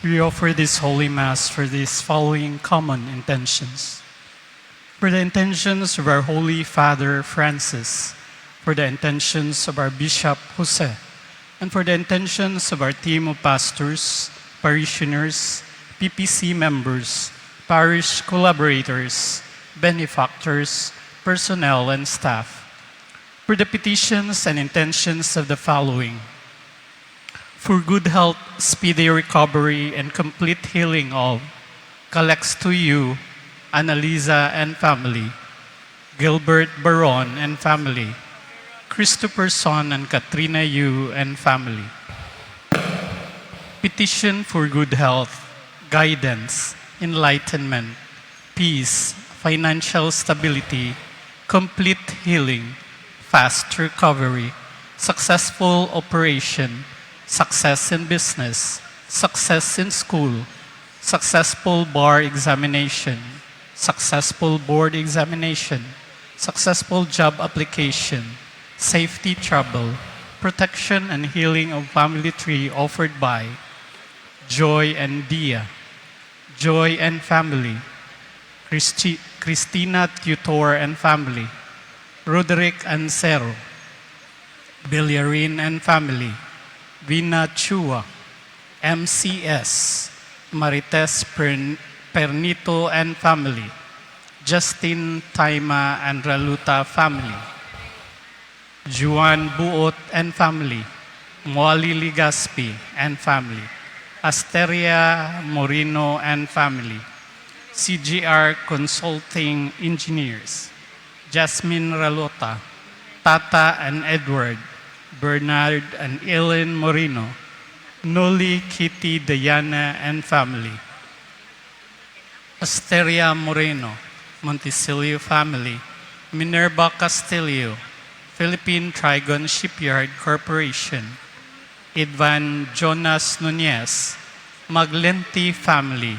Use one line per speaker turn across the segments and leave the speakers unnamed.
We offer this Holy Mass for these following common intentions. For the intentions of our Holy Father Francis, for the intentions of our Bishop Jose, and for the intentions of our team of pastors, parishioners, PPC members, parish collaborators, benefactors, personnel, and staff. For the petitions and intentions of the following: for good health, speedy recovery, and complete healing of collects to you, Annalisa and family, Gilbert Baron and family, Christopher Son and Katrina Yu and family. Petition for good health, guidance, enlightenment, peace, financial stability, complete healing, fast recovery, successful operation, success in business, success in school, successful bar examination, successful board examination, successful job application, safety travel, protection and healing of family tree offered by Joy and Dia, Joy and family, Christina Tutor and family, Roderick Ancero, Billarin and family, Vina Chua, MCS, Marites Pernito and family, Justin Taima and Raluta family, Juan Buot and family, Moali Ligaspi and family, Asteria Moreno and family, CGR Consulting Engineers, Jasmine Ralota, Tata and Edward, Bernard and Ellen Moreno, Noli Kitty Diana and family, Asteria Moreno, Monticelio family, Minerva Castillo, Philippine Trigon Shipyard Corporation, Idvan Jonas Nunez, Maglenti family,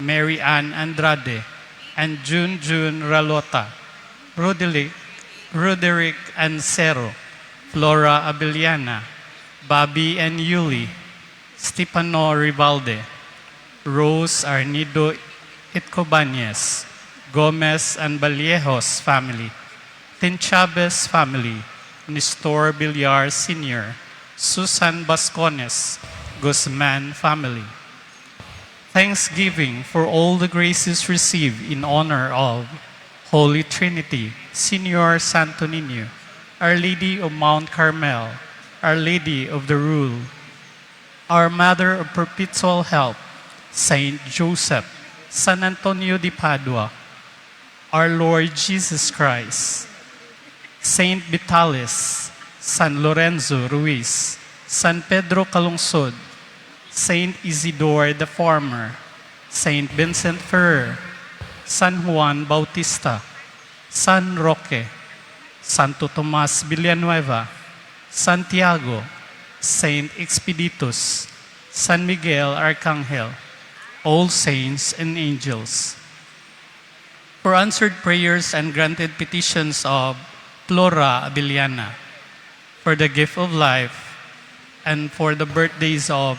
Mary Ann Andrade, and June Ralota, Roderick Ancero, Flora Abeliana, Bobby and Yuli, Stefano Rivalde, Rose Arnido Itcobañez, Gomez and Vallejos family, Tinchabes family, Nestor Villar Sr., Susan Bascones, Guzman family. Thanksgiving for all the graces received in honor of Holy Trinity, Senior Santo Niño, Our Lady of Mount Carmel, Our Lady of the Rule, Our Mother of Perpetual Help, Saint Joseph, San Antonio de Padua, Our Lord Jesus Christ, Saint Vitalis, San Lorenzo Ruiz, San Pedro Calungsod, Saint Isidore the Farmer, Saint Vincent Ferrer, San Juan Bautista, San Roque, Santo Tomas Villanueva, Santiago, Saint Expeditus, San Miguel Arcangel, all saints and angels. For answered prayers and granted petitions of Flora Abeliana, for the gift of life, and for the birthdays of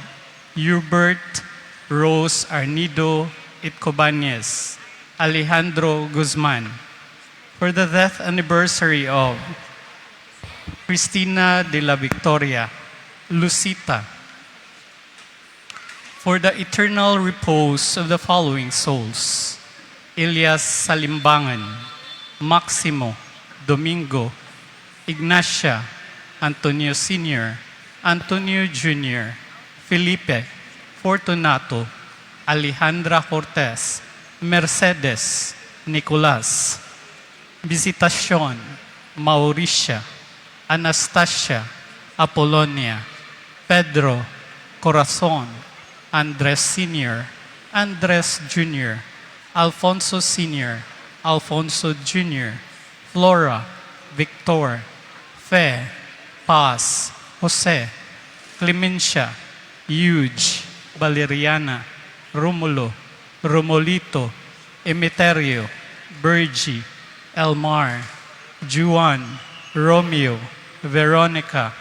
Hubert Rose Arnido Itcobañez, Alejandro Guzman, for the death anniversary of Cristina de la Victoria, Lucita, for the eternal repose of the following souls: Elias Salimbangan, Maximo, Domingo, Ignacia, Antonio Sr., Antonio Jr., Felipe, Fortunato, Alejandra Cortez, Mercedes, Nicolas, Visitacion, Mauricia, Anastasia, Apollonia, Pedro, Corazon, Andres Sr., Andres Jr., Alfonso Sr., Alfonso Jr., Flora, Victor, Fe, Paz, Jose, Clemencia, Huge, Valeriana, Romulo, Romolito, Emeterio, Bergie, Elmar, Juan, Romeo, Veronica,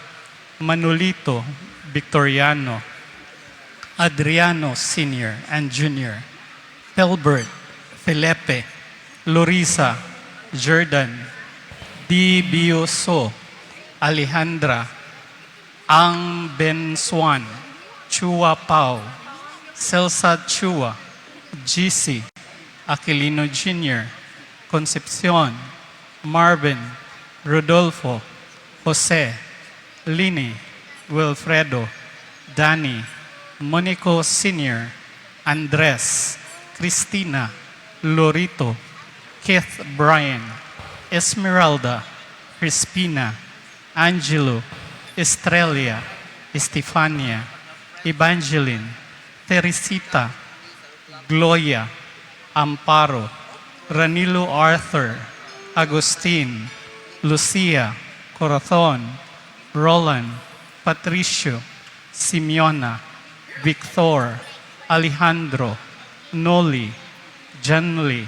Manolito, Victoriano, Adriano Sr. and Jr., Filbert, Felipe, Lorisa, Jordan, Di Bioso, Alejandra, Ang Bensuan, Chua Pau, Celsa Chua, GC, Aquilino Jr., Concepcion, Marvin, Rodolfo, Jose, Lini, Wilfredo, Danny, Monico Sr., Andres, Cristina, Lorito, Keith Bryan, Esmeralda, Crispina, Angelo, Estrella, Estefania, Evangeline, Teresita, Gloria, Amparo, Ranilo Arthur, Agustin, Lucia, Corazon, Roland, Patricio, Simeona, Victor, Alejandro, Noli, Janly,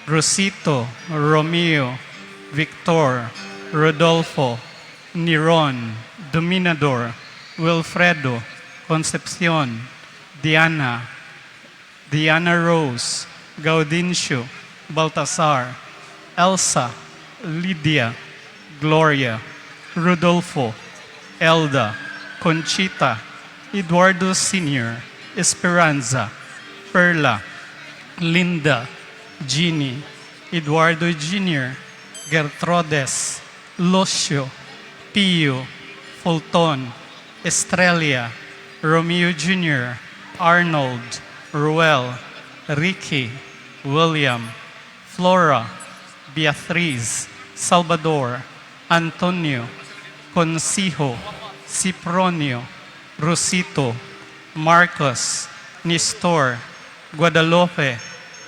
Rosito, Romeo, Victor, Rodolfo, Niron, Dominador, Wilfredo, Concepcion, Diana, Diana Rose, Gaudincio, Baltasar, Elsa, Lydia, Gloria, Rodolfo, Elda, Conchita, Eduardo Sr., Esperanza, Perla, Linda, Jeannie, Eduardo Jr., Gertrudes, Lucio, Pio, Fulton, Estrella, Romeo Jr., Arnold, Ruel, Ricky, William, Flora, Beatriz, Salvador, Antonio, Consijo, Cipronio, Rosito, Marcos, Nestor, Guadalupe,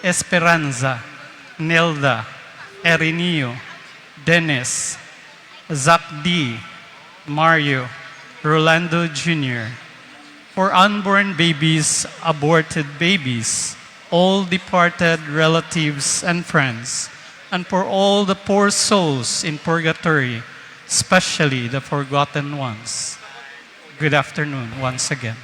Esperanza, Nelda, Erinio, Dennis, Zach D, Mario, Rolando Jr., for unborn babies, aborted babies, all departed relatives and friends, and for all the poor souls in purgatory, especially the forgotten ones. Good afternoon once again.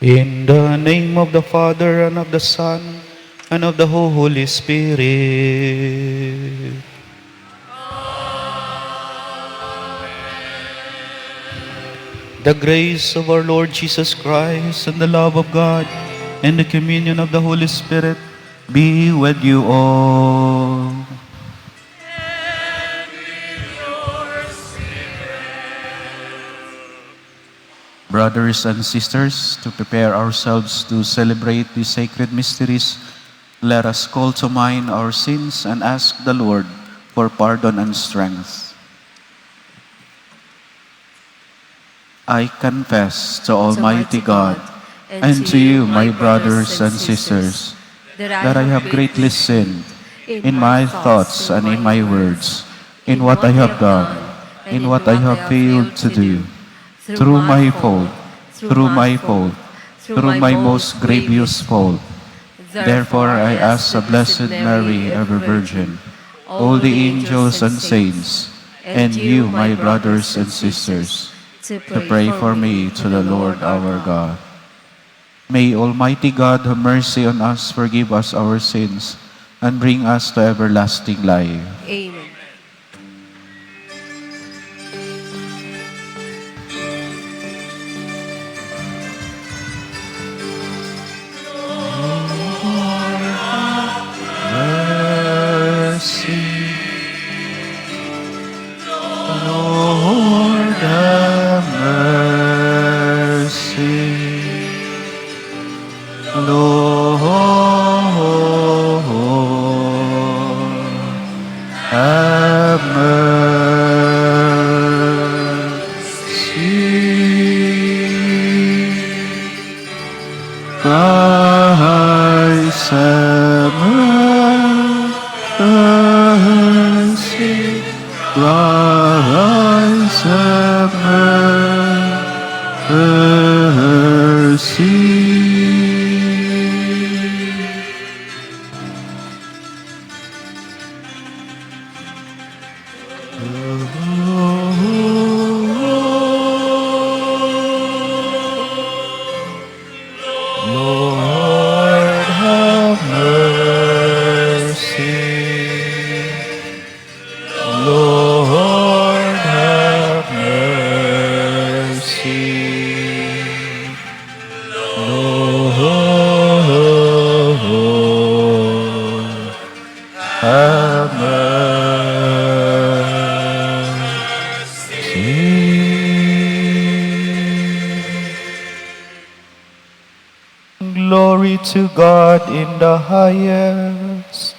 In the name of the Father, and of the Son, and of the Holy Spirit. The grace of our Lord Jesus Christ, and the love of God, and the communion of the Holy Spirit be with you all. Brothers and sisters, to prepare ourselves to celebrate the sacred mysteries, let us call to mind our sins and ask the Lord for pardon and strength. I confess to Almighty God and to you, my brothers and sisters, that I have greatly sinned in my thoughts and in my words, in what I have done, in what I have failed to do. Through my fault, through my most grievous fault. Therefore I ask the Blessed Mary, ever Virgin, all the angels and saints, and you, my brothers and sisters, to pray for me to the Lord our God. May Almighty God have mercy on us, forgive us our sins, and bring us to everlasting life.
Amen.
Mercy, Lord have mercy, Lord have mercy, Christ have mercy, Christ have mercy. Lord have mercy, Lord have mercy, Lord have mercy. Glory to God in the highest.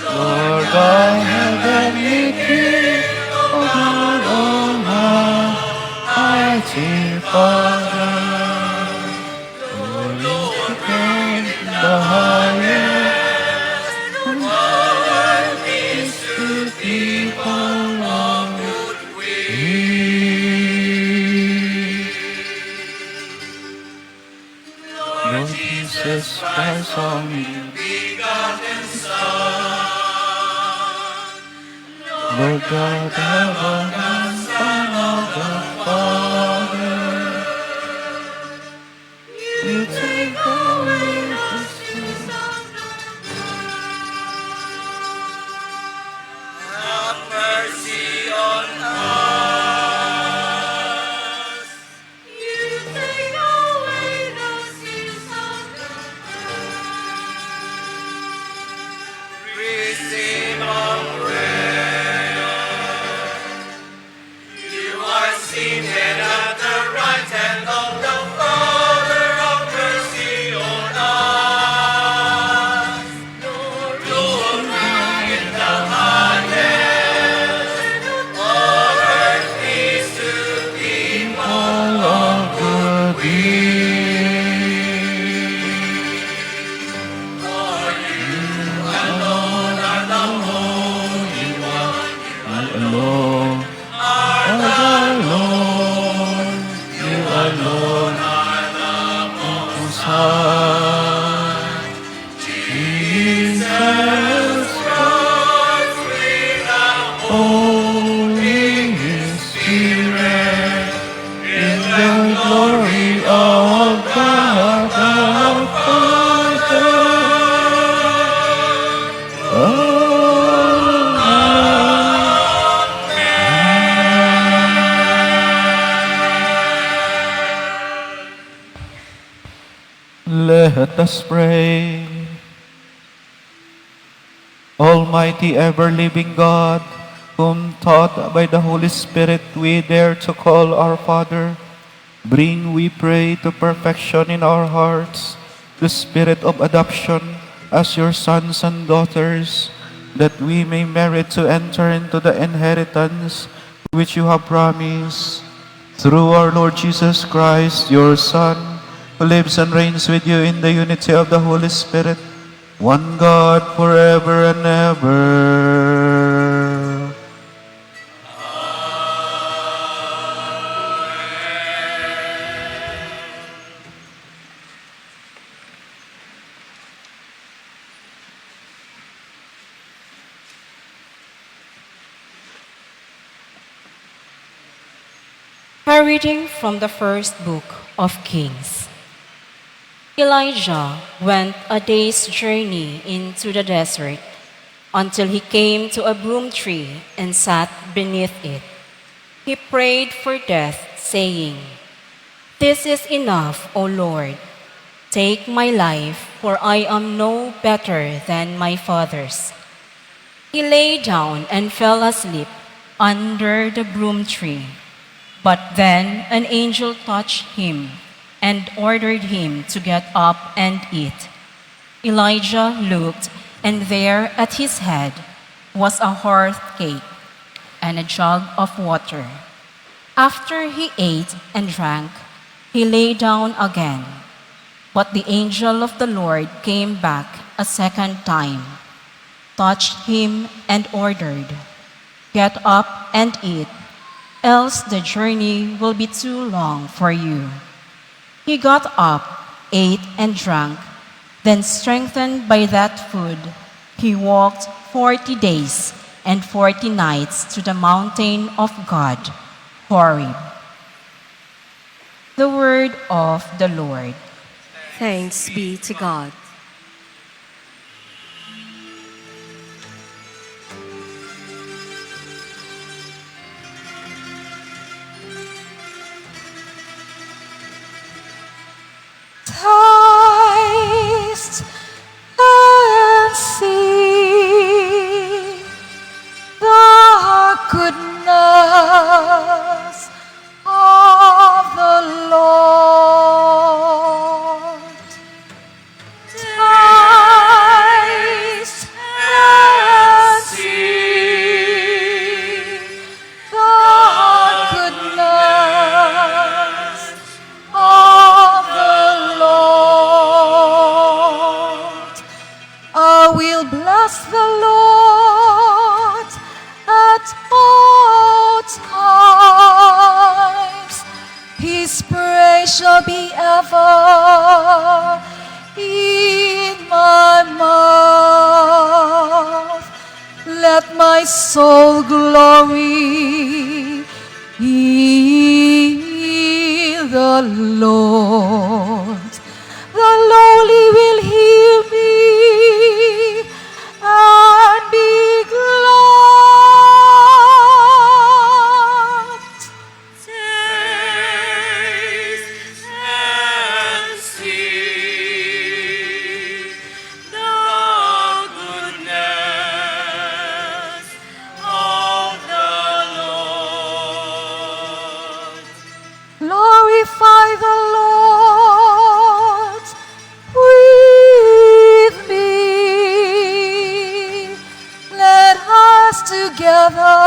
Lord God, heavenly King, O God Almighty Father, glory to God in the highest, and on peace to people of good will. Lord Jesus Christ, only begotten Son, Lord God, heaven and Son of the Father, you take away the sins of the have mercy on us. You take away the sins of the world. Receive our prayer. Let us pray. Almighty ever-living God, whom taught by the Holy Spirit we dare to call our Father, bring, we pray, to perfection in our hearts the spirit of adoption as your sons and daughters, that we may merit to enter into the inheritance which you have promised. Through our Lord Jesus Christ, your Son, who lives and reigns with you in the unity of the Holy Spirit, one God, forever and ever.
A reading from the first book of Kings. Elijah went a day's journey into the desert until he came to a broom tree and sat beneath it. He prayed for death, saying, "This is enough, O Lord. Take my life, for I am no better than my fathers." He lay down and fell asleep under the broom tree. But then an angel touched him and ordered him to get up and eat. Elijah looked, and there at his head was a hearth cake and a jug of water. After he ate and drank, he lay down again. But the angel of the Lord came back a second time, touched him, and ordered, "Get up and eat, else the journey will be too long for you." He got up, ate and drank, then strengthened by that food, he walked 40 days and 40 nights to the mountain of God, Horeb. The word of the Lord.
Thanks be to God.
Taste and see the goodness of the Lord. Taste and see the goodness of the Lord. I will bless the Lord at all times. His praise shall be ever in my mouth. Let my soul glory in the Lord. The lowly will hear me and be glad. Taste and see the goodness of the Lord. Glorify the Lord with me. Let us together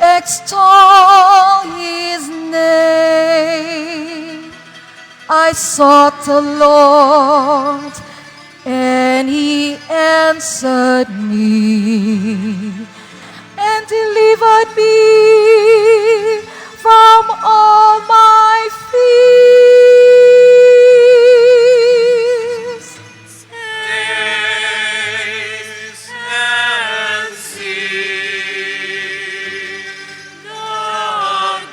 extol his name. I sought the Lord, and he answered me and delivered me from all my fears. Taste and see the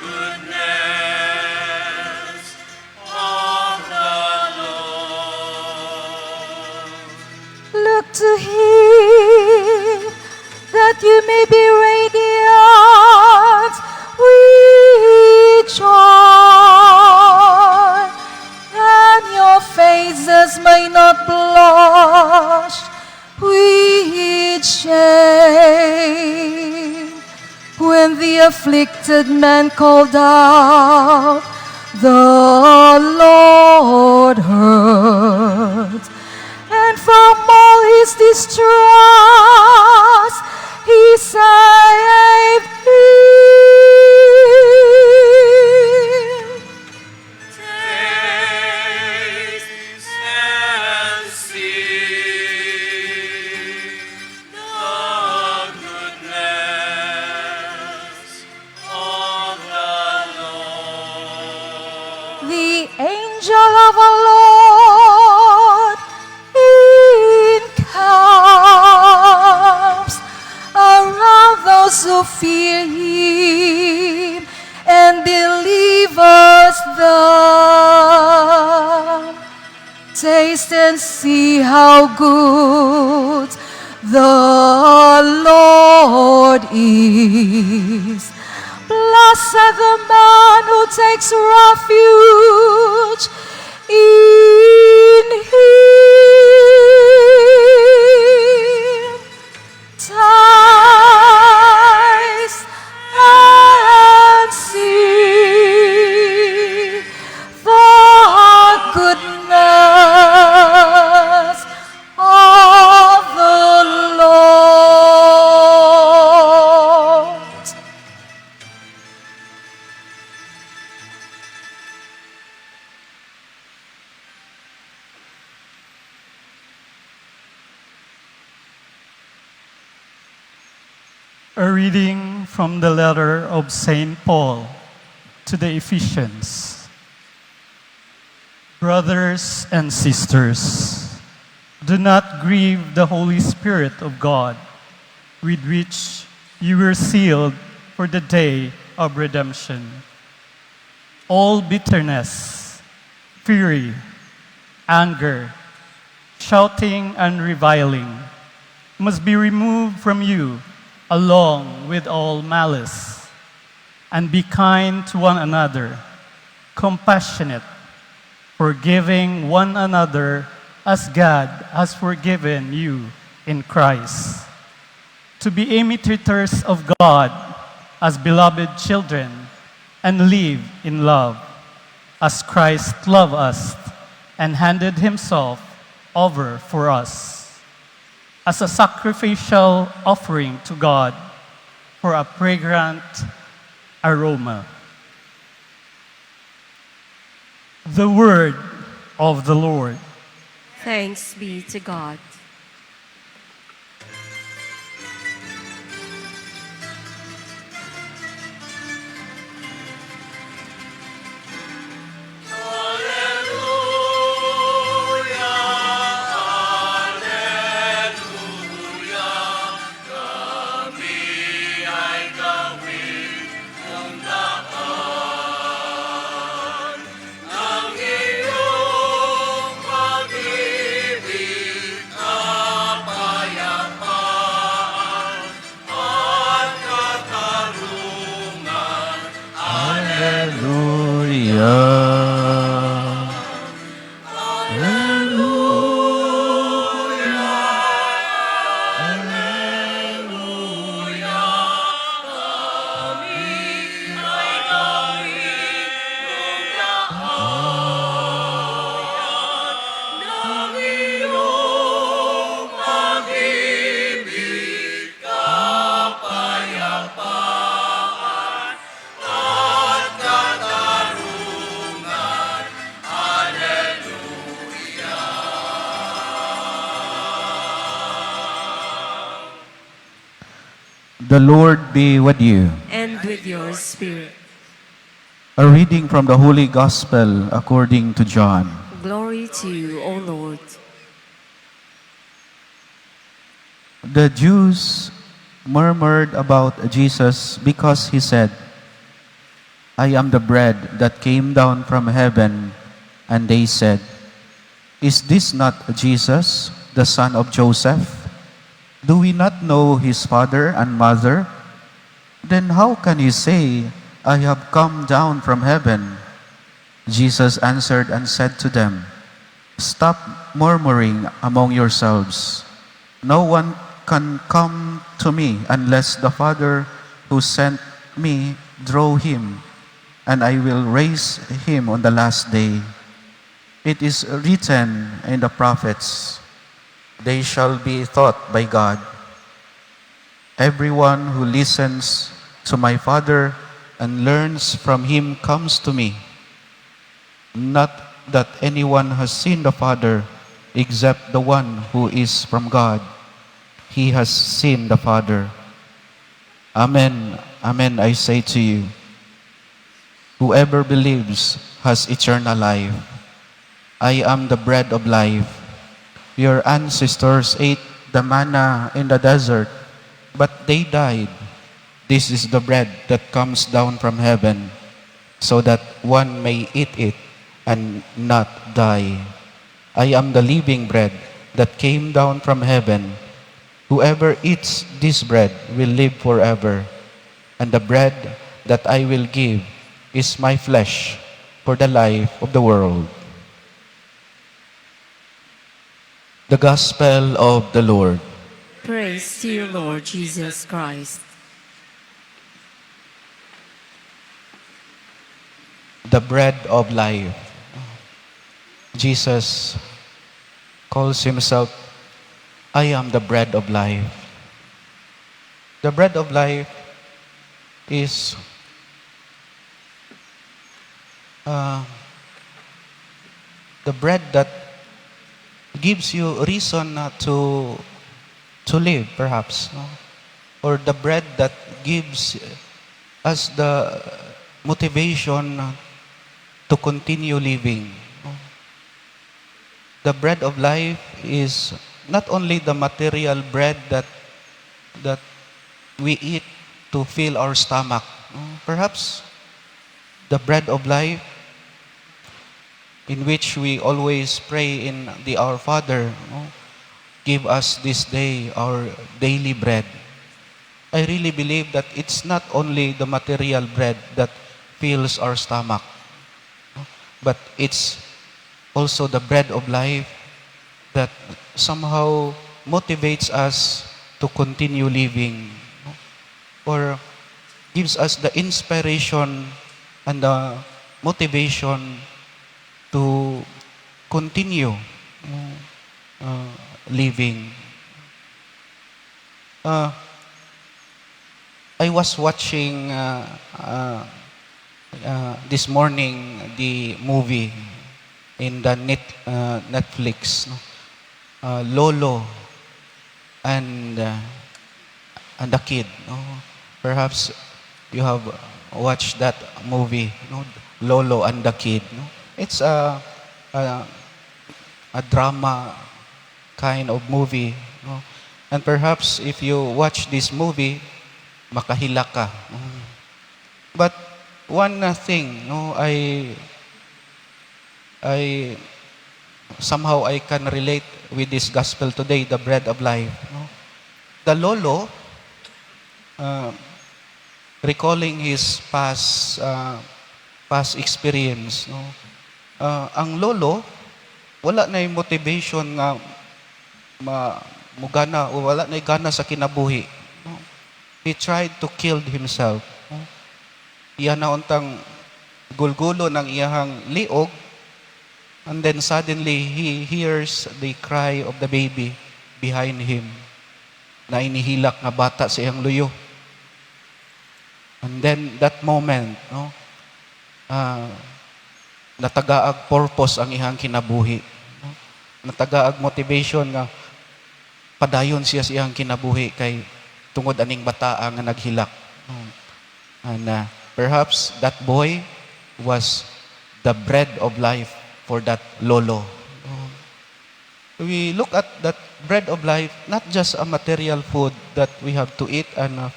goodness of the Lord. Look to him that you may be radiant with joy, and your
the afflicted man called out, the Lord heard, and from all his distress he saved him. The angel of our Lord encamps around those who fear him and delivers them. Taste and see how good the Lord is. Blessed the man who takes refuge in him. Taste and see the goodness of the Lord.
A reading from the letter of St. Paul to the Ephesians. Brothers and sisters, do not grieve the Holy Spirit of God, with which you were sealed for the day of redemption. All bitterness, fury, anger, shouting, and reviling must be removed from you, along with all malice. And be kind to one another, compassionate, forgiving one another as God has forgiven you in Christ. To be imitators of God as beloved children and live in love, as Christ loved us and handed himself over for us as a sacrificial offering to God for a fragrant aroma. The word of the Lord.
Thanks be to God.
The Lord be with you.
And with your spirit.
A reading from the Holy Gospel according to John.
Glory to you, O Lord.
The Jews murmured about Jesus because he said, I am the bread that came down from heaven. And they said, Is this not Jesus, the son of Joseph? Do we not know his father and mother? Then how can he say, I have come down from heaven? Jesus answered and said to them, Stop murmuring among yourselves. No one can come to me unless the Father who sent me draw him, and I will raise him on the last day. It is written in the prophets, they shall be taught by God. Everyone who listens to my Father and learns from him comes to me. Not that anyone has seen the Father except the one who is from God. He has seen the Father. Amen, amen, I say to you, whoever believes has eternal life. I am the bread of life. Your ancestors ate the manna in the desert, but they died. This is the bread that comes down from heaven, so that one may eat it and not die. I am the living bread that came down from heaven. Whoever eats this bread will live forever, and the bread that I will give is my flesh for the life of the world. The Gospel of the Lord.
Praise to you, Lord Jesus Christ.
The bread of life. Jesus calls himself, I am the bread of life. The bread of life is the bread that gives you reason to live, perhaps, no? Or the bread that gives us the motivation to continue living. No? The bread of life is not only the material bread that we eat to fill our stomach. No? Perhaps the bread of life in which we always pray in the Our Father, no? Give us this day our daily bread. I really believe that it's not only the material bread that fills our stomach, no? But it's also the bread of life that somehow motivates us to continue living, no? Or gives us the inspiration and the motivation to continue living. I was watching this morning the movie in the Netflix, no? Lolo and the Kid. No? Perhaps you have watched that movie, no? Lolo and the Kid. No? It's a drama kind of movie. No? And perhaps if you watch this movie, makahilak ka. But one thing, no, I somehow I can relate with this gospel today, the bread of life. No? The Lolo, recalling his past experience, no? Ang Lolo, wala na yung motivation nga mugana o wala na yung gana sa kinabuhi. No? He tried to kill himself. No? Iya na untang gulgulo ng iyahang liog, and then suddenly he hears the cry of the baby behind him na inihilak nga bata sa iyang luyo. And then that moment, no, natagaag purpose ang iyang kinabuhi. No? Natagaag motivation nga padayon siya sa iyang kinabuhi kay tungod aning bata nga naghilak. No? And perhaps that boy was the bread of life for that Lolo. No? We look at that bread of life, not just a material food that we have to eat and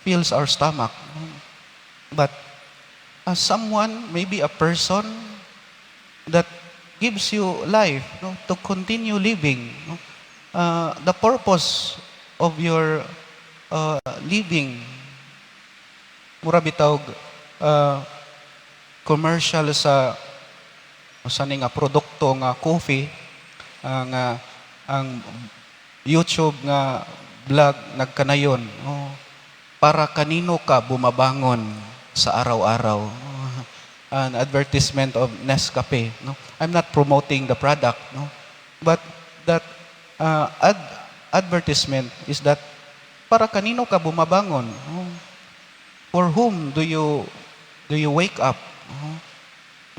fills our stomach, no? But as someone, maybe a person that gives you life, no, to continue living. No? The purpose of your living, mura bitawg commercial sa ni nga produkto nga coffee, ang YouTube nga vlog nagkanayon. No? para kanino ka bumabangon sa araw-araw? An advertisement of Nescafe. No? I'm not promoting the product, no? But that advertisement is that para kanino ka bumabangon? No? For whom do you wake up? No?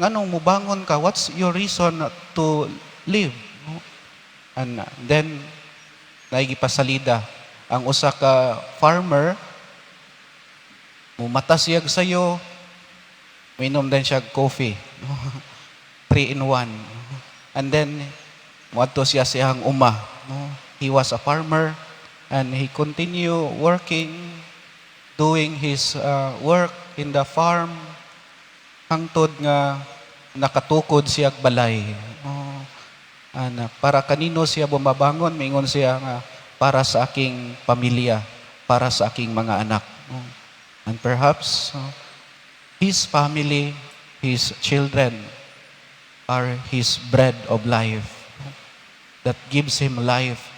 Nganong mubangon ka? What's your reason to live? No? And then naigipasalida ang usa ka farmer, mumata siya sayo, minom din siya coffee. 3 in 1. And then, muadto siya siyang uma. He was a farmer and he continue working, doing his work in the farm, hangtod nga nakatukod siya balay. Para kanino siya bumabangon, mingon siya nga, para sa aking pamilya, para sa aking mga anak. And perhaps, his family, his children are his bread of life that gives him life,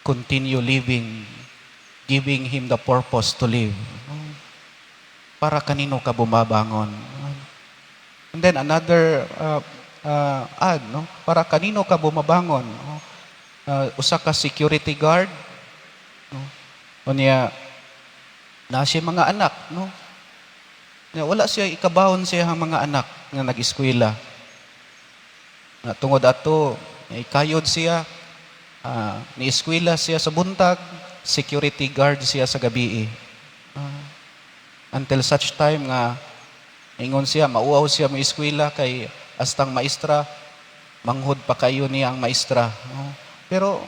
continue living, giving him the purpose to live. Para kanino ka bumabangon? And then another ad, no? Para kanino ka bumabangon? Usa ka security guard, no? Unya na siya mga anak, no? Wala siya ikabahon siya ang mga anak nga nag-eskwela. Tungod ato, ikayod siya, ni-eskwela siya sa buntag, security guard siya sa gabi. Until such time nga, ingon siya, mauaw siya mo eskwela kay astang maestra, manghod pa kayo niya ang maestra. Pero,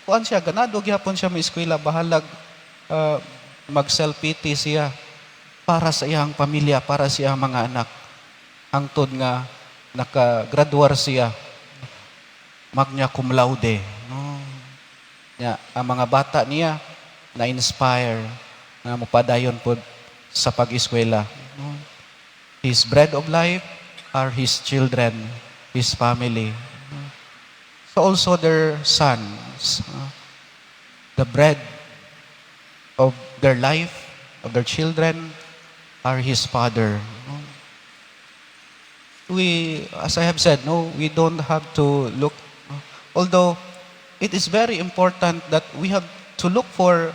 kuan siya, ganado gyapon siya mo eskwela, bahalag mag-self-pity siya para sa iyang pamilya, para sa iyang mga anak. Hangtod nga nakagraduar siya, magna cum laude. Ang mga bata niya na-inspire na mupadayon po sa pag-eskwela. His bread of life are his children, his family. So also their sons, the bread of their life, of their children, are his father. We, as I have said, we don't have to look, although it is very important that we have to look for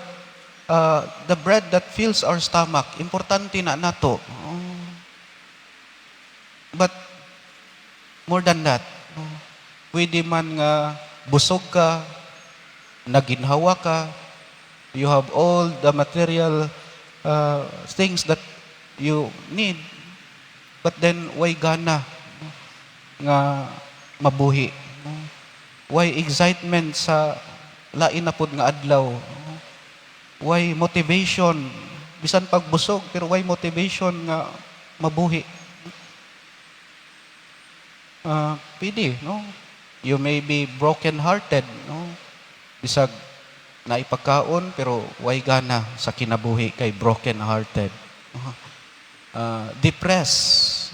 the bread that fills our stomach. Importante na nato. But more than that, pwede man nga busog ka, naginhawa ka, you have all the material things that you need, but then why gana nga mabuhi? Why excitement sa lain na pud nga adlaw? Why motivation? Bisan pagbusog, pero why motivation nga mabuhi? Pwede, no? You may be broken-hearted, no? Bisag naipagkaon, pero why gana sa kinabuhi kay broken-hearted? Depressed.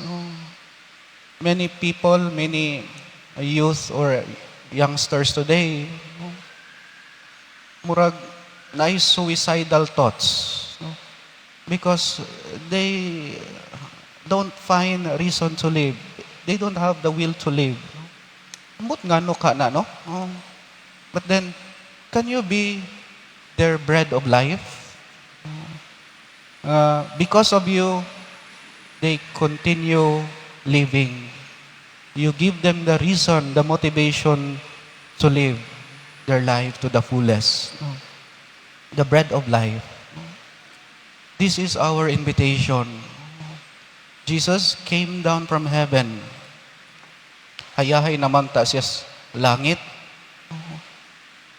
Many people, many youth or youngsters today, murag na suicidal thoughts, because they don't find a reason to live. They don't have the will to live. Ambot ngano ka na, no? But then, can you be their bread of life? Because of you, they continue living. You give them the reason, the motivation to live their life to the fullest. The bread of life. This is our invitation. Jesus came down from heaven. Hayahay naman ta siya sa langit.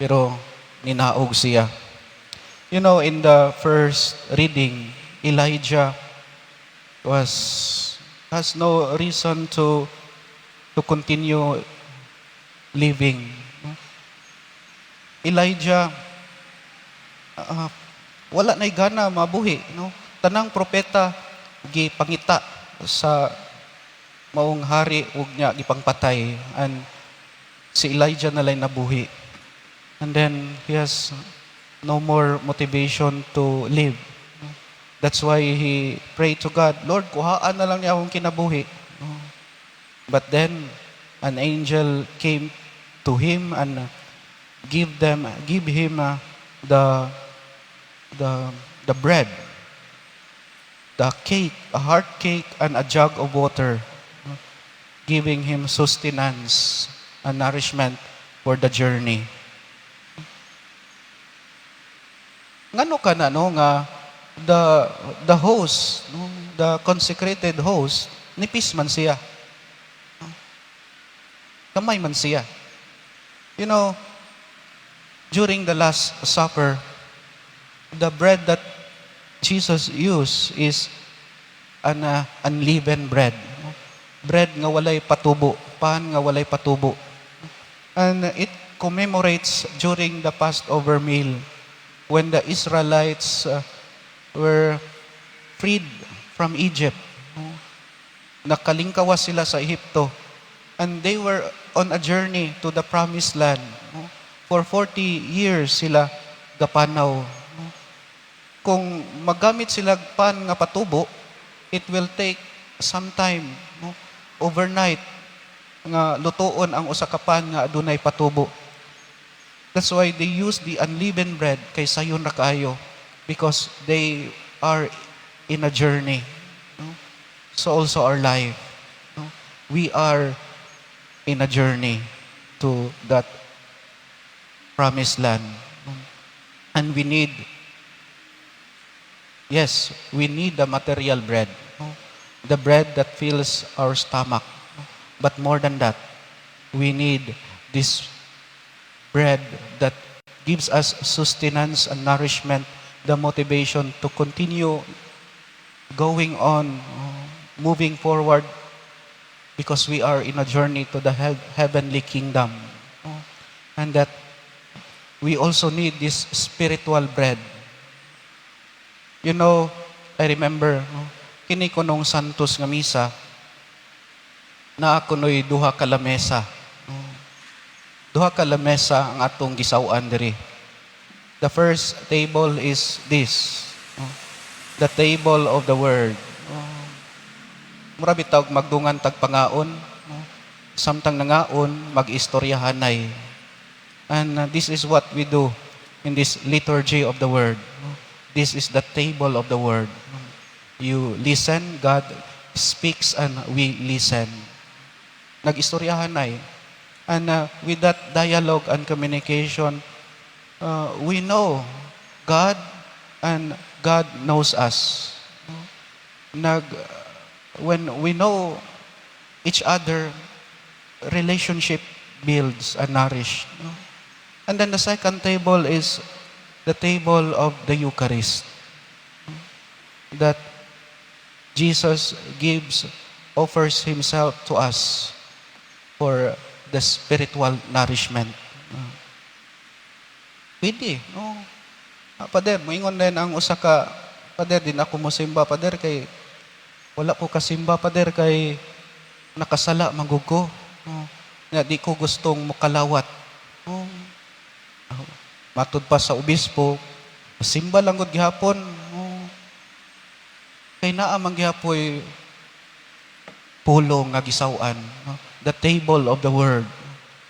Pero ninaog siya. You know, in the first reading, Elijah has no reason to continue living. Elijah, wala na'y gana mabuhi. No? Tanang propeta, gipangita sa maong hari, ug niya gipangpatay. And si Elijah nalay nabuhi. And then he has no more motivation to live. That's why he prayed to God, Lord, kuhaan na lang niya akong kinabuhi. But then, an angel came to him and give him the, the, the bread, the cake, a heart cake and a jug of water, giving him sustenance and nourishment for the journey. Ngano ka na, no, nga the host, no, the consecrated host, nipis man siya. Kamay man siya. You know, during the Last Supper, the bread that Jesus used is an unleavened bread. Bread nga walay patubo, pan nga walay patubo. And it commemorates during the Passover meal when the Israelites were freed from Egypt. Nakalingkawas sila sa Ehipto. And they were on a journey to the promised land. For 40 years sila gapanaw. Kung magamit sila pan nga patubo, it will take some time, no? Overnight nga lutoon ang usa ka pan nga adunay patubo. That's why they use the unleavened bread kay sayon ra kaayo, because they are in a journey, no? So also our life, no? We are in a journey to that promised land, no? And we need the material bread. No? The bread that fills our stomach. No? But more than that, we need this bread that gives us sustenance and nourishment, the motivation to continue going on, moving forward, because we are in a journey to the heavenly kingdom. No? And that we also need this spiritual bread. You know, I remember, kini ko nung Santos nga misa, na ako no'y duha ka lamesa. Duha ka lamesa ang atong gisawaan diri. The first table is this, the table of the Word. Mura bitaw magdungan tagpangaon, samtang nangaon, mag-istoryahanay. And this is what we do in this liturgy of the Word. This is the table of the Word. You listen, God speaks, and we listen. Nag-istoryahan. And with that dialogue and communication, we know God, and God knows us. When we know each other, relationship builds and nourished. And then the second table is the table of the Eucharist, that Jesus offers Himself to us for the spiritual nourishment. Pwede, no? Pader, moingon din ang usa ka, Pader, din ako mo simba, Pader, kay wala ko kasimba, Pader, kay nakasala, magugo. No? Nga, di ko gustong mukalawat. No? Matud pa sa obispo, simba lang gud gihapon. Kay naa man gihapoy pulong nga gisaw-an, the table of the Word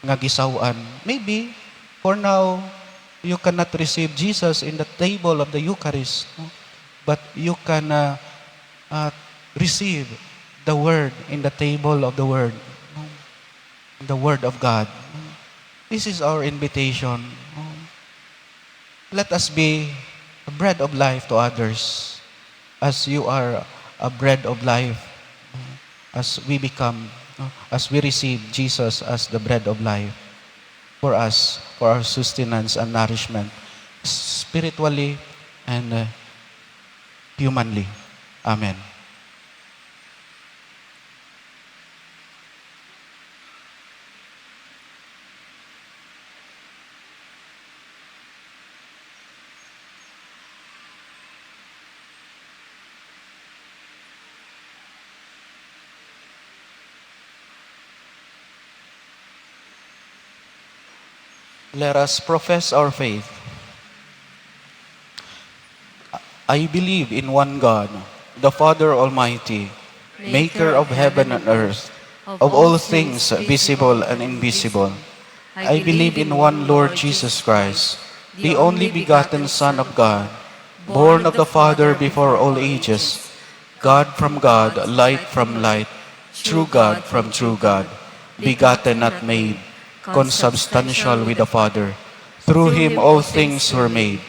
nga gisaw-an. Maybe for now you cannot receive Jesus in the table of the Eucharist, but you can receive the Word in the table of the Word, the Word of God. This is our invitation. Let us be a bread of life to others, as you are a bread of life, as we receive Jesus as the bread of life for us, for our sustenance and nourishment, spiritually and humanly. Amen. Let us profess our faith. I believe in one God, the Father Almighty, maker of heaven and earth, of all things visible and invisible. I believe in one Lord Jesus Christ, the only begotten Son of God, born of the Father before all ages, God from God, light from light, true God from true God, begotten not made, consubstantial with the Father. Through him all things were made.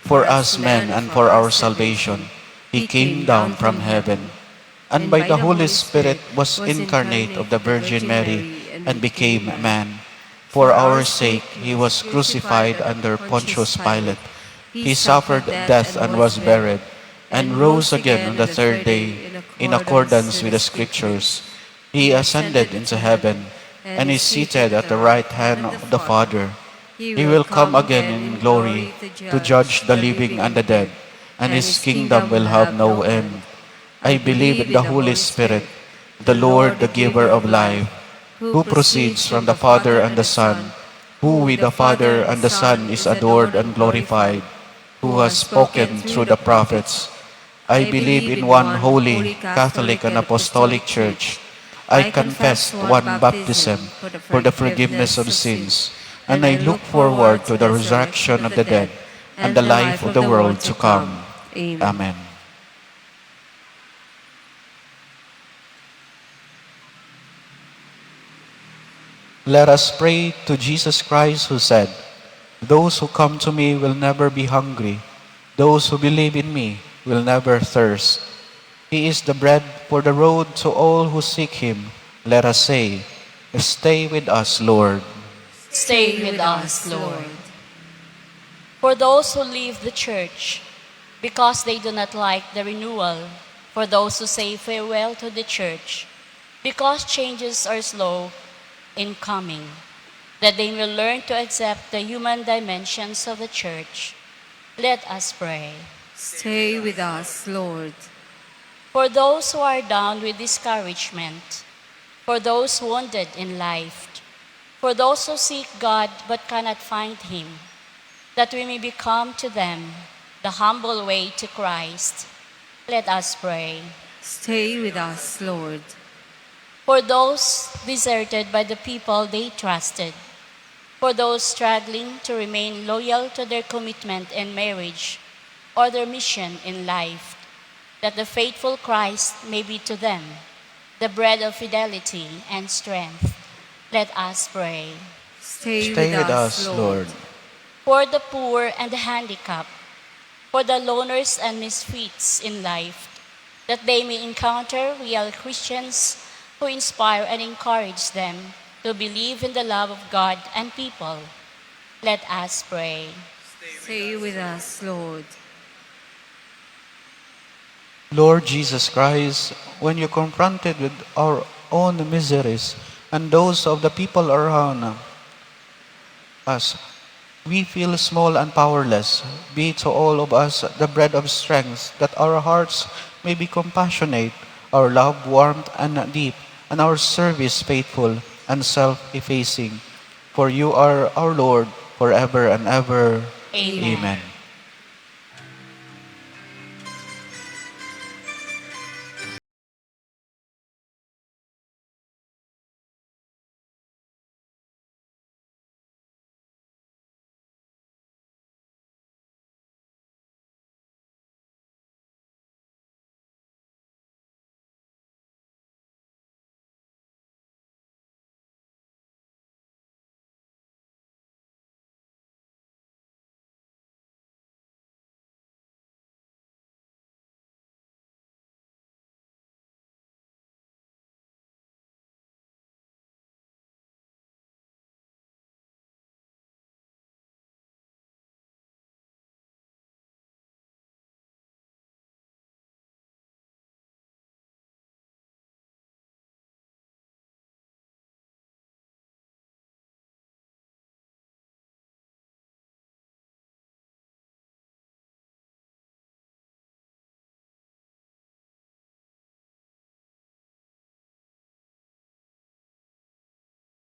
For us men and for our salvation, he came down from heaven, and by the Holy Spirit was incarnate of the Virgin Mary and became man. For our sake he was crucified under Pontius Pilate. He suffered death and was buried, and rose again on the third day in accordance with the Scriptures. He ascended into heaven and is seated at the right hand of the Father. He will come again in glory to judge the living and the dead, and his kingdom will have no end. I believe in the Holy Spirit, the Lord, the giver of life, who proceeds from the Father and the Son, who with the Father and the Son is adored and glorified, who has spoken through the prophets. I believe in one holy, Catholic and Apostolic Church. I confess one baptism for the forgiveness of sins, and I look forward to the resurrection of the dead and the life of the world to come. Amen. Let us pray to Jesus Christ, who said, "Those who come to me will never be hungry. Those who believe in me will never thirst." He is the bread for the road to all who seek him. Let us say, "Stay with us, Lord."
Stay with us, Lord. For those who leave the church because they do not like the renewal, for those who say farewell to the church because changes are slow in coming, that they will learn to accept the human dimensions of the church. Let us pray.
Stay with us, Lord.
For those who are down with discouragement, for those wounded in life, for those who seek God but cannot find him, that we may become to them the humble way to Christ. Let us pray.
Stay with us, Lord.
For those deserted by the people they trusted, for those struggling to remain loyal to their commitment in marriage or their mission in life, that the faithful Christ may be to them the bread of fidelity and strength. Let us pray.
Stay
with us, Lord.
For the poor and the handicapped, for the loners and misfits in life, that they may encounter real Christians who inspire and encourage them to believe in the love of God and people. Let us pray.
Stay with us, Lord.
Lord Jesus Christ, when you confronted with our own miseries and those of the people around us, we feel small and powerless. Be to all of us the bread of strength, that our hearts may be compassionate, our love warm and deep, and our service faithful and self-effacing. For you are our Lord forever and ever.
Amen.
Amen.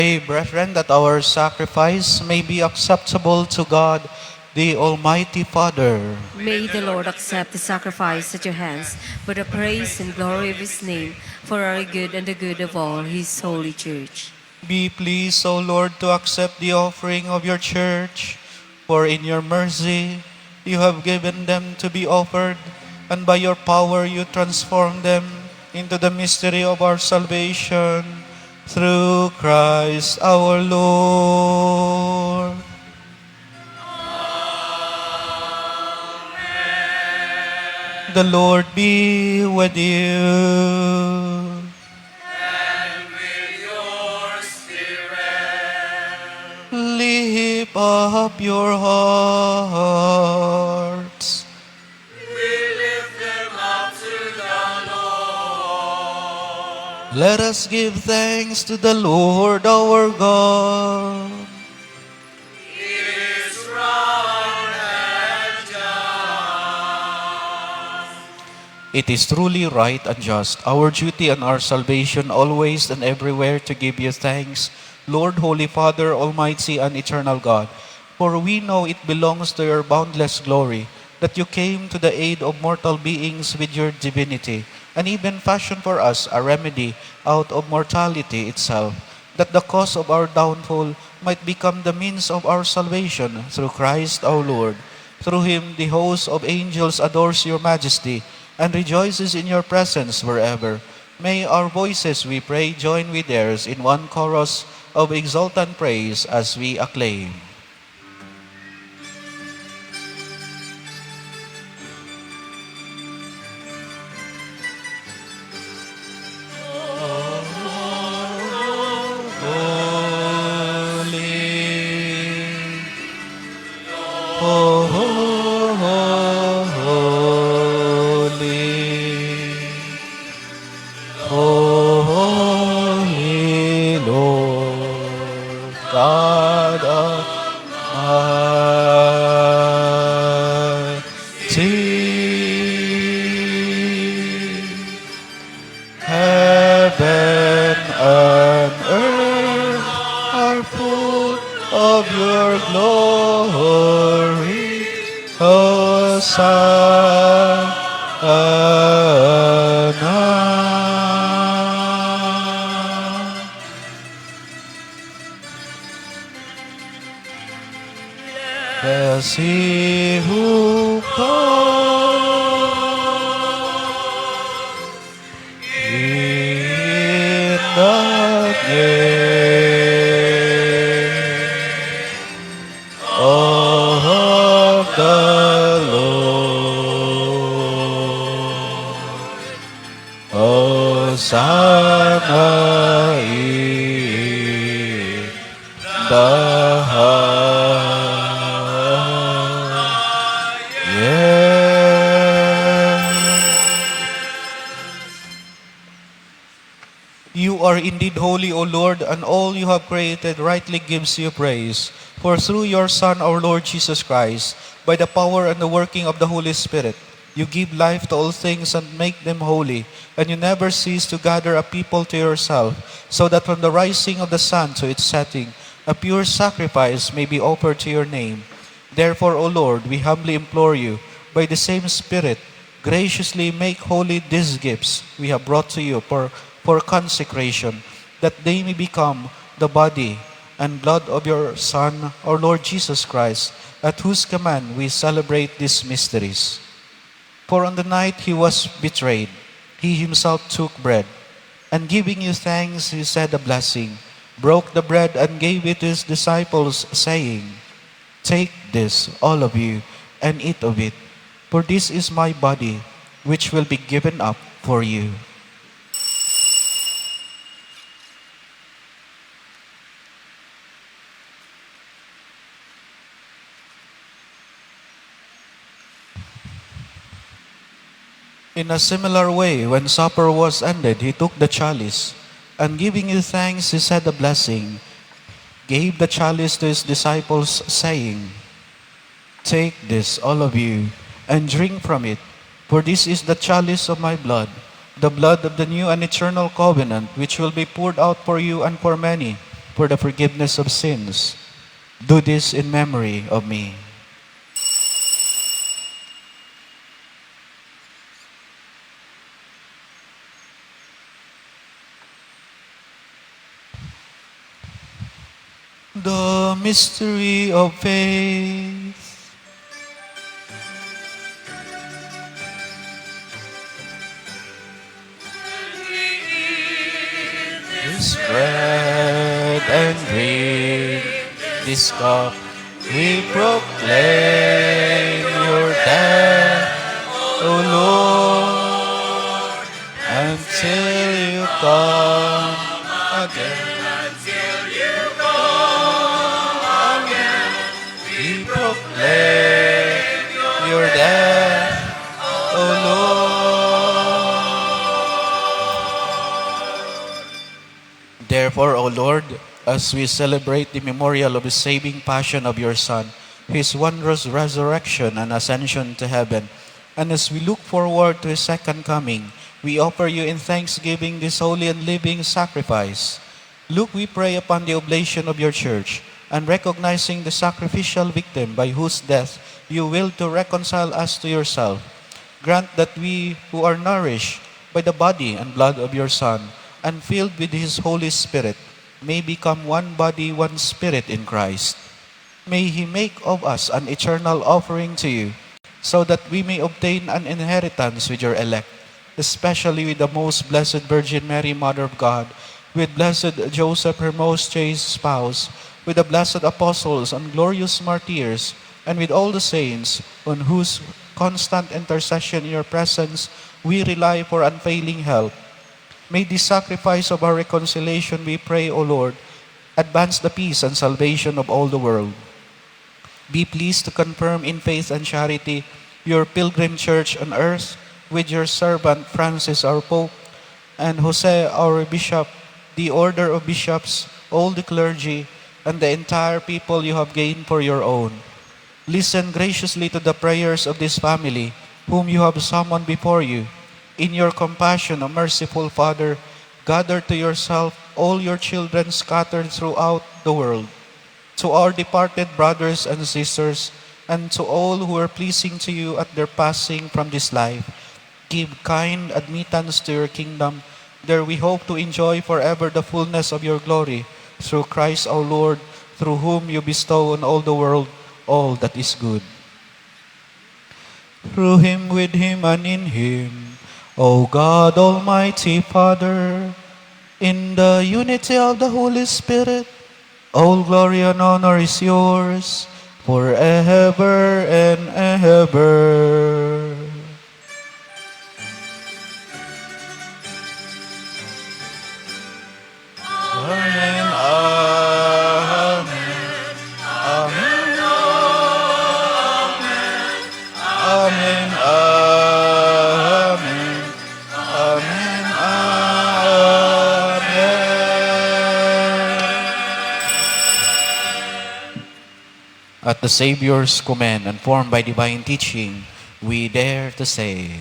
Pray, brethren, that our sacrifice may be acceptable to God, the Almighty Father.
May the Lord accept the sacrifice at your hands for the praise and glory of his name, for our good and the good of all his holy church.
Be pleased, O Lord, to accept the offering of your church, for in your mercy you have given them to be offered, and by your power you transform them into the mystery of our salvation, through Christ our Lord. The Lord be with you. Lift up your hearts. Let us give thanks to the Lord our God. It is truly right and just, our duty and our salvation, always and everywhere to give you thanks, Lord, Holy Father, Almighty and Eternal God. For we know it belongs to your boundless glory that you came to the aid of mortal beings with your divinity, and even fashioned for us a remedy out of mortality itself, that the cause of our downfall might become the means of our salvation through Christ our Lord. Through him the host of angels adores your majesty and rejoices in your presence forever. May our voices, we pray, join with theirs in one chorus of exultant praise as we acclaim. Heaven and earth are full of your glory. Hosanna. Bless he who comes in the name of the Lord. Hosanna in the You are indeed holy, O Lord, and all you have created rightly gives you praise. For through your Son, our Lord Jesus Christ, by the power and the working of the Holy Spirit, you give life to all things and make them holy, and you never cease to gather a people to yourself, so that from the rising of the sun to its setting, a pure sacrifice may be offered to your name. Therefore, O Lord, we humbly implore you, by the same Spirit, graciously make holy these gifts we have brought to you for consecration, that they may become the body and blood of your Son, our Lord Jesus Christ, at whose command we celebrate these mysteries. For on the night he was betrayed, he himself took bread, and giving you thanks, he said a blessing, broke the bread and gave it to his disciples, saying, "Take this, all of you, and eat of it, for this is my body, which will be given up for you." In a similar way, when supper was ended, he took the chalice, and giving you thanks, he said a blessing, gave the chalice to his disciples, saying, "Take this, all of you, and drink from it, for this is the chalice of my blood, the blood of the new and eternal covenant, which will be poured out for you and for many, for the forgiveness of sins. Do this in memory of me." The mystery of faith. This bread and drink this cup, we proclaim your death, O Lord, until you come again. We proclaim your death, O Lord. Therefore, O Lord, as we celebrate the memorial of the saving passion of your Son, his wondrous resurrection and ascension to heaven, and as we look forward to his second coming, we offer you in thanksgiving this holy and living sacrifice. Look, we pray, upon the oblation of your church, and recognizing the sacrificial victim by whose death you will to reconcile us to yourself. Grant that we who are nourished by the body and blood of your Son, and filled with his Holy Spirit, may become one body, one spirit in Christ. May he make of us an eternal offering to you, so that we may obtain an inheritance with your elect, especially with the most blessed Virgin Mary, Mother of God, with blessed Joseph, her most chaste spouse, with the blessed apostles and glorious martyrs, and with all the saints, on whose constant intercession in your presence we rely for unfailing help. May the sacrifice of our reconciliation, we pray, O Lord, advance the peace and salvation of all the world. Be pleased to confirm in faith and charity your pilgrim church on earth, with your servant Francis, our Pope, and Jose, our Bishop, the order of bishops, all the clergy, and the entire people you have gained for your own. Listen graciously to the prayers of this family, whom you have summoned before you. In your compassion, O merciful Father, gather to yourself all your children scattered throughout the world. To our departed brothers and sisters, and to all who are pleasing to you at their passing from this life, give kind admittance to your kingdom. There we hope to enjoy forever the fullness of your glory, through Christ our Lord, through whom you bestow on all the world all that is good. Through him, with him, and in him, O God, Almighty Father, in the unity of the Holy Spirit, all glory and honor is yours, forever and ever. Amen. Amen. Amen. Amen. Amen. At the Savior's command and formed by divine teaching, we dare to say,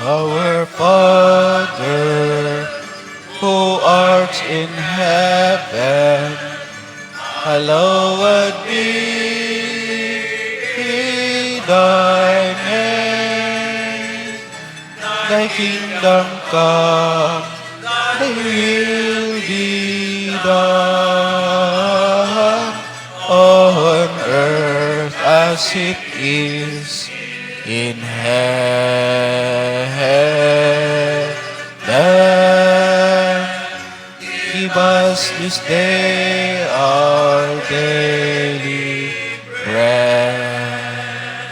Our Father, who art in heaven, hallowed be thy name. Thy kingdom come, thy will be done on earth as it is in heaven. Give us this day our daily bread,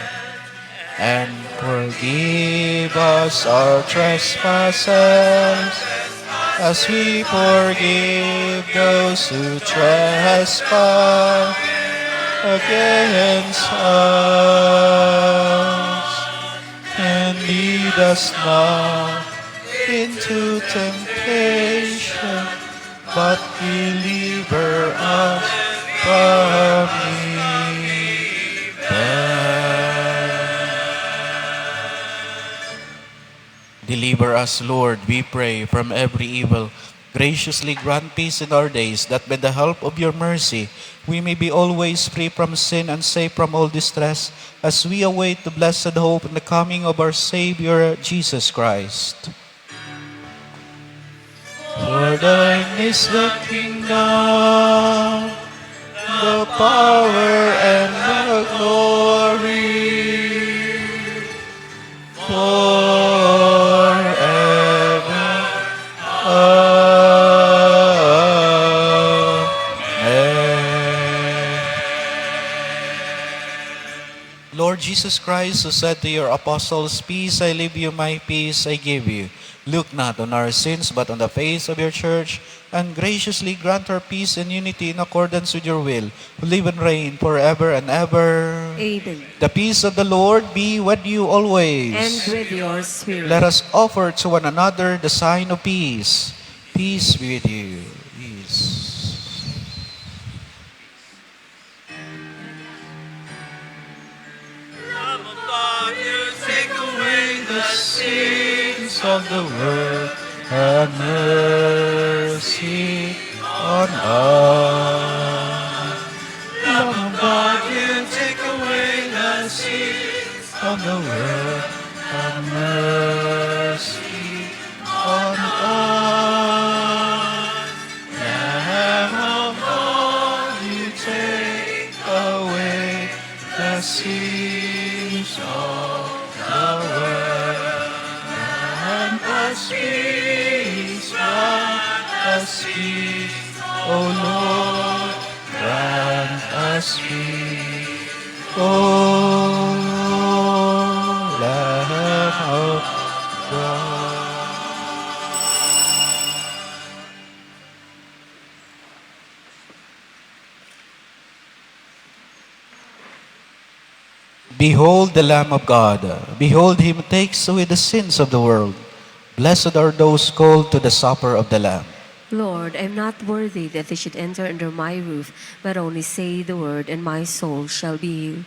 and forgive us our trespasses, as we forgive those who trespass against us. And lead us not into temptation, but deliver us from evil. Deliver us, Lord, we pray, from every evil. Graciously grant peace in our days, that by the help of your mercy, we may be always free from sin and safe from all distress, as we await the blessed hope and the coming of our Savior, Jesus Christ. For thine is the kingdom, the power, and the glory, forever. Amen. Lord Jesus Christ, who said to your apostles, "Peace I leave you, my peace I give you," look not on our sins, but on the faith of your church, and graciously grant her peace and unity in accordance with your will, who live and reign forever and ever.
Amen.
The peace of the Lord be with you always.
And with your spirit.
Let us offer to one another the sign of peace. Peace be with you. Peace. Take away the sins of the world, have mercy on us. Lamb of God, you take away the sins of the world, have mercy on us. Lamb of God, you take away the sins of the world. Grant us peace, grant us peace, O Lord, grant us peace, O Lamb of God. Behold the Lamb of God. Behold him who takes away the sins of the world. Blessed are those called to the supper of the Lamb.
Lord, I am not worthy that they should enter under my roof, but only say the word, and my soul shall be healed.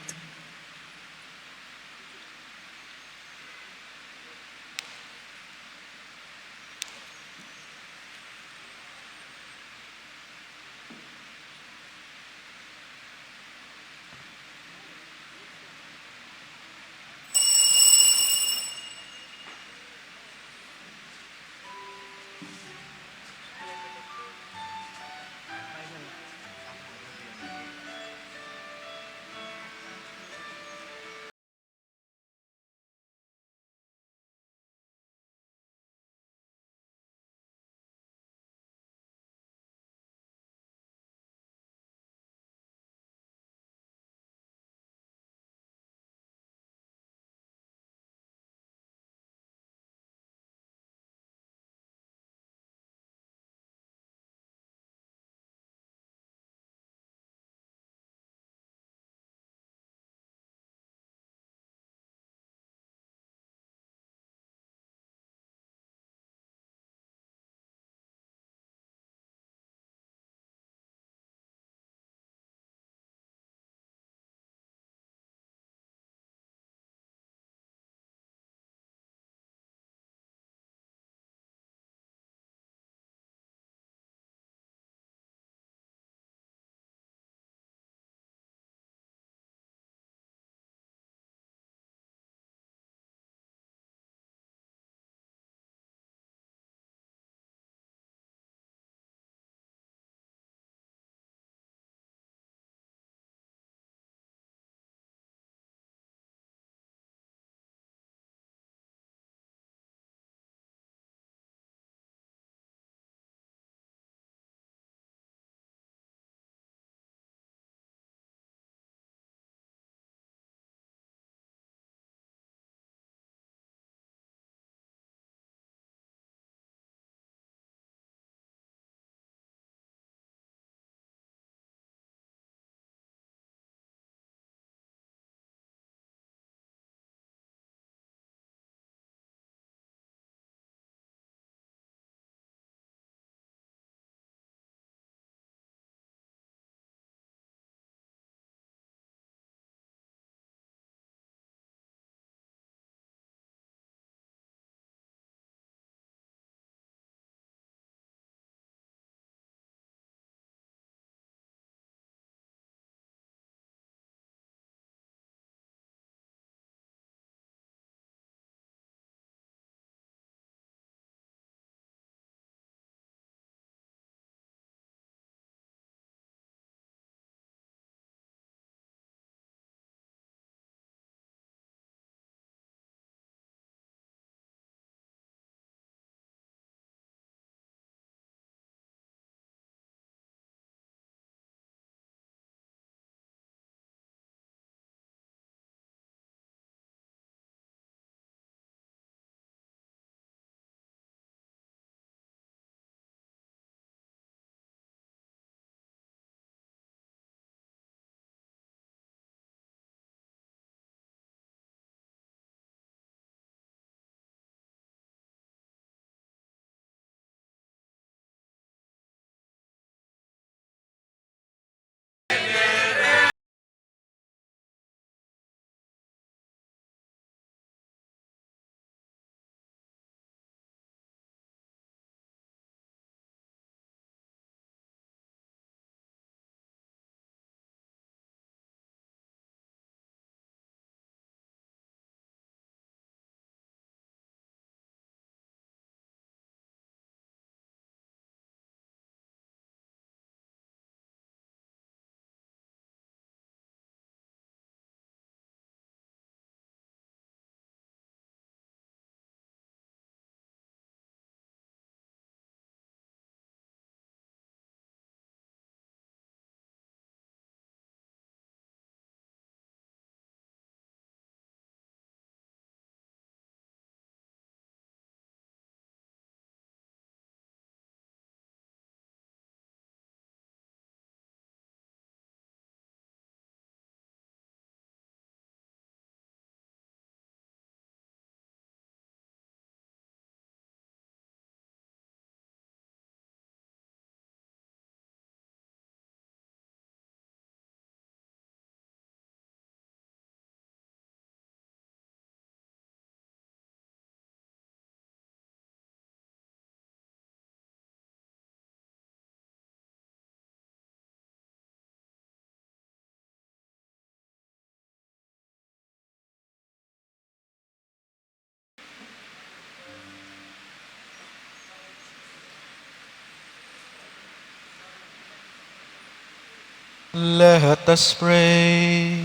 Let us pray.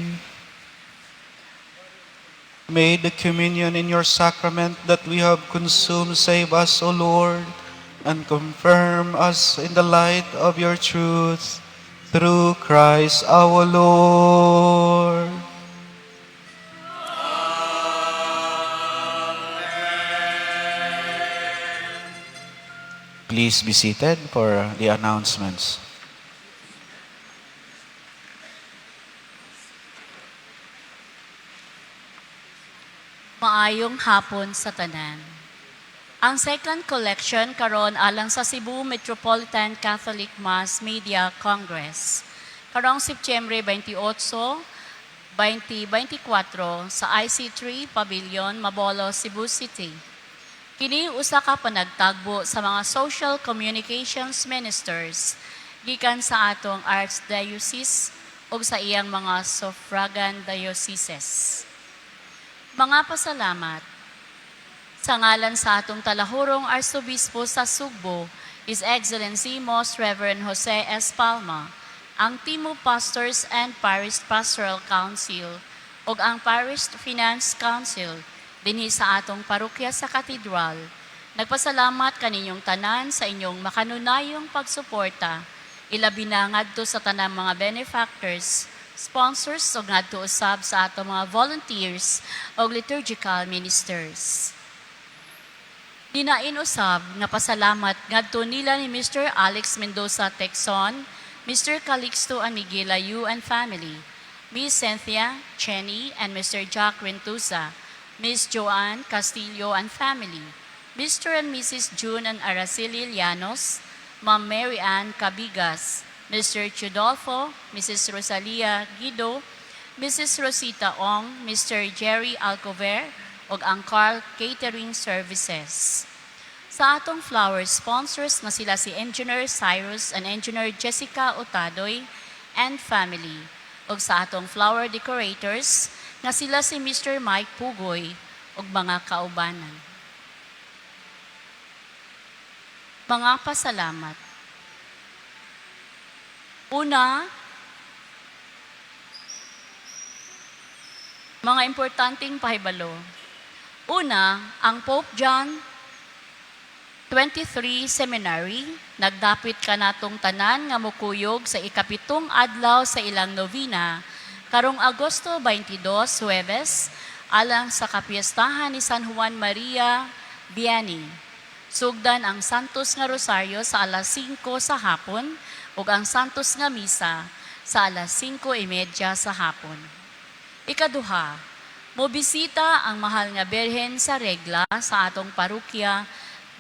May the communion in your sacrament that we have consumed save us, O Lord, and confirm us in the light of your truth. Through Christ our Lord. Please be seated for the announcements.
Maayong hapon sa tanan. Ang second collection karon alang sa Cebu Metropolitan Catholic Mass Media Congress. Karong Setyembre 28, 2024 sa IC3 Pavilion, Mabolo, Cebu City. Kini usa ka panagtagbo sa mga social communications ministers gikan sa atong archdiocese ug sa iyang mga suffragan dioceses. Mga pasalamat. Sa ngalan sa atong talahurong Arsobispo sa Sugbo, His Excellency Most Reverend Jose S. Palma, ang Timo Pastors and Parish Pastoral Council ug ang Parish Finance Council dinhi sa atong parokya sa Katedral, nagpasalamat kaninyong tanan sa inyong makanunayong pagsuporta, ilabi na ngadto sa tanang mga benefactors, sponsors o ngadto usab sa ato mga volunteers o liturgical ministers. Dinain usab nga pasalamat ngadto nila ni Mr. Alex Mendoza Texon, Mr. Calixto Anigila Yu and family, Miss Cynthia Chenny and Mr. Jack Rentusa, Miss Joanne Castillo and family, Mr. and Mrs. June and Araceli Llanos, Ma'am Mary Ann Cabigas, Mr. Chudolfo, Mrs. Rosalia Guido, Mrs. Rosita Ong, Mr. Jerry Alcover, ug ang Carl Catering Services. Sa atong flower sponsors nga sila si Engineer Cyrus and Engineer Jessica Otadoy and family, ug sa atong flower decorators nga sila si Mr. Mike Pugoy ug mga kaubanan. Mga pasalamat. Una, mga importanteng pahibalo. Una, ang Pope John 23 Seminary, nagdapit ka natong tanan nga mukuyog sa ikapitong adlaw sa ilang novena, karong Agosto 22, Huwebes, alang sa kapiestahan ni San Juan Maria Vianney. Sugdan ang Santos nga Rosario sa alas 5 sa hapon, ug ang Santos nga Misa sa alas 5:30 sa hapon. Ikaduha, mobisita ang mahal nga Birhen sa Regla sa atong parokya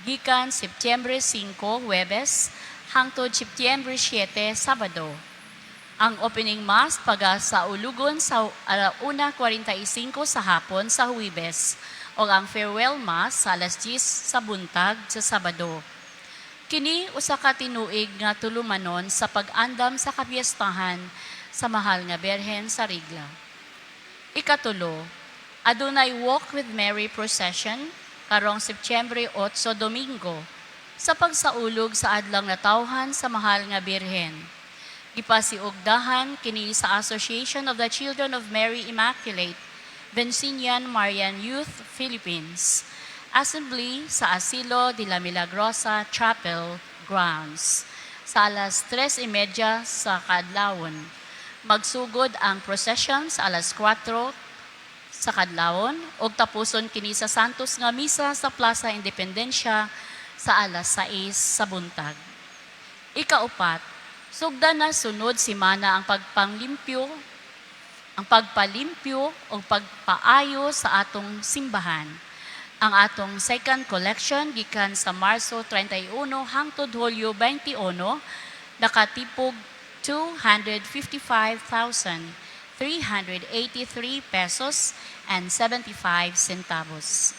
gikan Setyembre 5, Huwebes, hangtod Setyembre 7, Sabado. Ang opening mass paga sa ulugon sa 1:45 sa hapon sa Huwebes o ang farewell mass sa alas 10 sa buntag sa Sabado. Kini usa ka tinuig nga tulumanon sa pag-andam sa kapiestahan sa mahal nga Birhen sa Regla. Ikatulo, adunay Walk with Mary procession karong Setyembre 8, Domingo, sa pagsaulog sa adlang natawhan sa mahal nga Birhen. Gipasiugdahan kini sa Association of the Children of Mary Immaculate, Vincentian Marian Youth, Philippines, Assembly sa Asilo de la Milagrosa Chapel grounds sa alas 3:30 sa kadlawon. Magsugod ang procession sa alas 4 sa kadlawon ug tapuson kini sa Santos nga Misa sa Plaza Independencia sa alas 6 sa buntag. Ikaupat, sugdan na sunod simana ang pagpalimpyo o pagpaayo sa atong simbahan. Ang atong second collection gikan sa Marso 31 hangtod Hulyo 21 nakatipog 255,383 pesos and 75 centavos.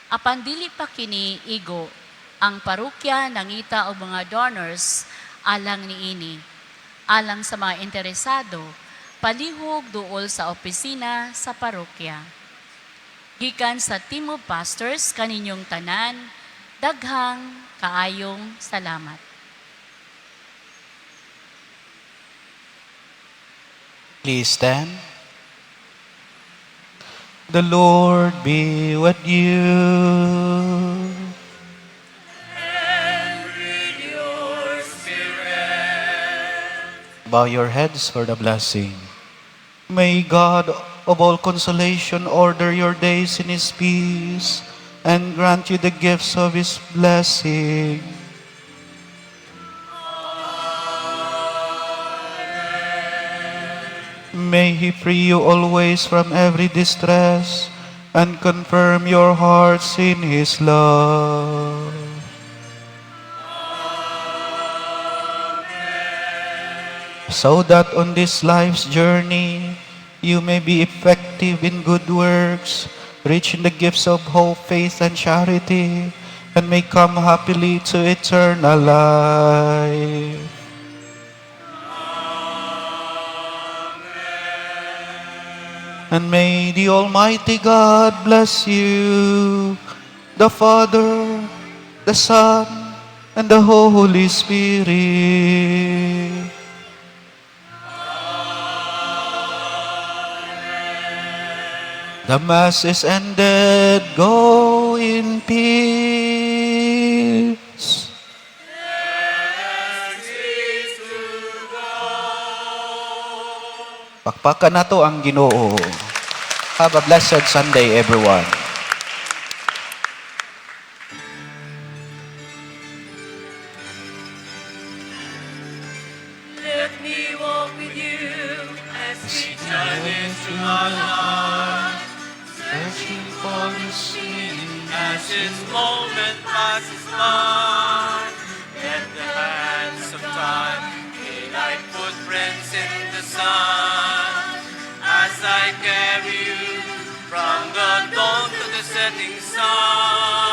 Apan dili pa kini igo, ang parokya nangita og mga donors alang niini. Alang sa mga interesado, palihog duol sa opisina sa parokya. Gikan sa Team of Pastors kaninyong tanan, daghang kaayong salamat.
Please stand. The Lord be with you. Bow your heads for the blessing. May God of all consolation order your days in His peace and grant you the gifts of His blessing. May He free you always from every distress and confirm your hearts in His love. So that on this life's journey, you may be effective in good works, rich in the gifts of hope, faith, and charity, and may come happily to eternal life. And may the Almighty God bless you, the Father, the Son, and the Holy Spirit. The Mass is ended. Go in peace. Pakpakan na to ang Ginoo. Have a blessed Sunday, everyone.
Let me walk with you as we journey through our life, searching for the meaning as this moment passes by. Let the hands of time be like footprints in the sun, as I carry you from the dawn to the setting sun.